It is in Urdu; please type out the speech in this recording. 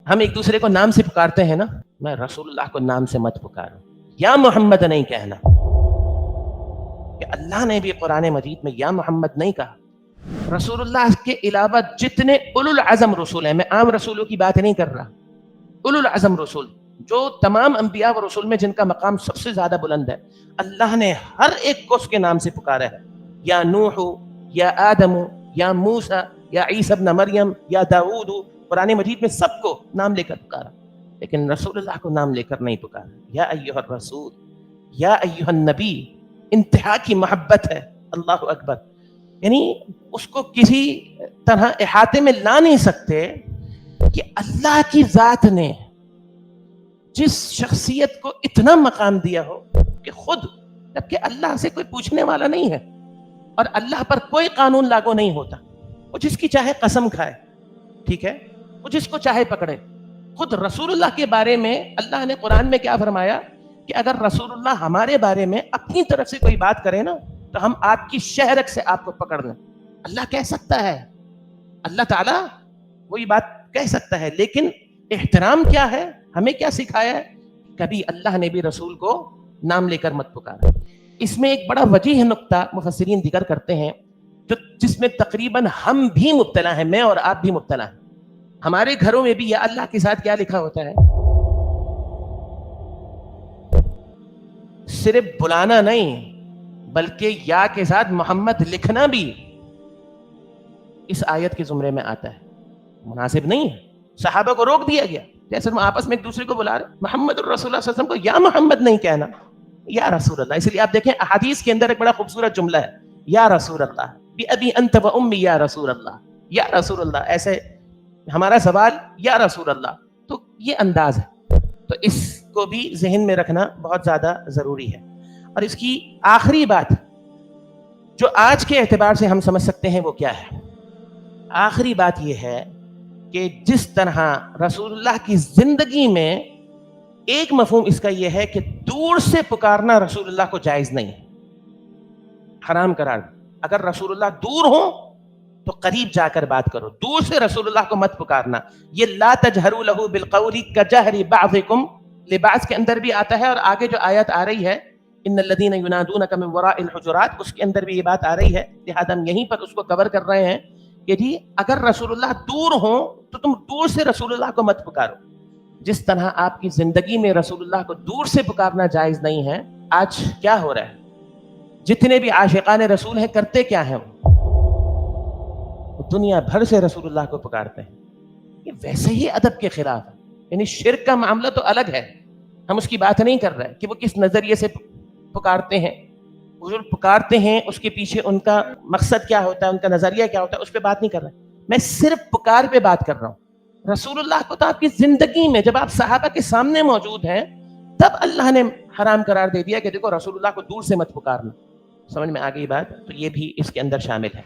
ہم ایک دوسرے کو نام سے پکارتے ہیں نا، میں رسول اللہ کو نام سے مت پکارو، یا محمد نہیں کہنا، کہ اللہ نے بھی قرآن مجید میں یا محمد نہیں کہا۔ رسول اللہ کے علاوہ جتنے اولو العزم رسول ہیں، میں عام رسولوں کی بات نہیں کر رہا، اولو العزم رسول جو تمام انبیاء و رسول میں جن کا مقام سب سے زیادہ بلند ہے، اللہ نے ہر ایک کو اس کے نام سے پکارا ہے، یا نوح، یا آدم، یا موسیٰ، یا عیسی ابن مریم، یا داؤد، قرآن مجید میں سب کو نام لے کر پکارا، لیکن رسول اللہ کو نام لے کر نہیں پکارا۔ یا ایھا الرسول، یا ایھا النبی، انتہا کی محبت ہے، اللہ اکبر، یعنی اس کو کسی طرح احاطے میں لا نہیں سکتے کہ اللہ کی ذات نے جس شخصیت کو اتنا مقام دیا ہو کہ خود، جبکہ اللہ سے کوئی پوچھنے والا نہیں ہے اور اللہ پر کوئی قانون لاگو نہیں ہوتا، وہ جس کی چاہے قسم کھائے، ٹھیک ہے، وہ جس کو چاہے پکڑے۔ خود رسول اللہ کے بارے میں اللہ نے قرآن میں کیا فرمایا کہ اگر رسول اللہ ہمارے بارے میں اپنی طرف سے کوئی بات کرے نا تو ہم آپ کی شہرک سے آپ کو پکڑ لیں۔ اللہ کہہ سکتا ہے، اللہ تعالیٰ وہی بات کہہ سکتا ہے، لیکن احترام کیا ہے، ہمیں کیا سکھایا ہے، کبھی اللہ نے بھی رسول کو نام لے کر مت پکارا۔ اس میں ایک بڑا وجیح نقطہ مفسرین ذکر کرتے ہیں جس میں تقریباً ہم بھی مبتلا ہیں، میں اور آپ بھی مبتلا ہیں۔ ہمارے گھروں میں بھی یا اللہ کے ساتھ کیا لکھا ہوتا ہے، صرف بلانا نہیں بلکہ یا کے ساتھ محمد لکھنا بھی اس آیت کے زمرے میں آتا ہے، مناسب نہیں ہے۔ صحابہ کو روک دیا گیا، جیسے ہم آپس میں ایک دوسرے کو بلا رہے، محمد الرسول اللہ صلی اللہ علیہ وسلم کو یا محمد نہیں کہنا، یا رسول اللہ۔ اس لیے آپ دیکھیں احادیث کے اندر ایک بڑا خوبصورت جملہ ہے، یا رسول اللہ، بِأَبِي أَنْتَ وَأُمِّي یا رسول اللہ، یا رسول اللہ، ایسے ہمارا سوال یا رسول اللہ، تو یہ انداز ہے، تو اس کو بھی ذہن میں رکھنا بہت زیادہ ضروری ہے۔ اور اس کی آخری بات جو آج کے اعتبار سے ہم سمجھ سکتے ہیں وہ کیا ہے، آخری بات یہ ہے کہ جس طرح رسول اللہ کی زندگی میں ایک مفہوم اس کا یہ ہے کہ دور سے پکارنا رسول اللہ کو جائز نہیں ہے، حرام قرار۔ اگر رسول اللہ دور ہوں تو قریب جا کر بات کرو، دور سے رسول اللہ کو مت پکارنا۔ یہ لا تجہروا لہ بالقول کجہر بعضکم لبعض کے اندر بھی آتا ہے، اور آگے جو آیت آ رہی ہے ان الذین ینادونک من وراء الحجرات، اس کے اندر بھی یہ بات آ رہی ہے، لہذا ہم یہیں پر اس کو کور کر رہے ہیں کہ جی اگر رسول اللہ دور ہوں تو تم دور سے رسول اللہ کو مت پکارو۔ جس طرح آپ کی زندگی میں رسول اللہ کو دور سے پکارنا جائز نہیں ہے، آج کیا ہو رہا ہے، جتنے بھی عاشقان رسول ہیں کرتے کیا ہیں، وہ دنیا بھر سے رسول اللہ کو پکارتے ہیں۔ یہ ویسے ہی ادب کے خلاف ہے، یعنی شرک کا معاملہ تو الگ ہے، ہم اس کی بات نہیں کر رہے کہ وہ کس نظریے سے پکارتے ہیں، وہ جو پکارتے ہیں اس کے پیچھے ان کا مقصد کیا ہوتا ہے، ان کا نظریہ کیا ہوتا ہے، اس پہ بات نہیں کر رہا، میں صرف پکار پہ بات کر رہا ہوں۔ رسول اللہ کو تو آپ کی زندگی میں جب آپ صحابہ کے سامنے موجود ہیں تب اللہ نے حرام قرار دے دیا کہ دیکھو رسول اللہ کو دور سے مت پکارنا۔ سمجھ میں آ گئی بات، تو یہ بھی اس کے اندر شامل ہے۔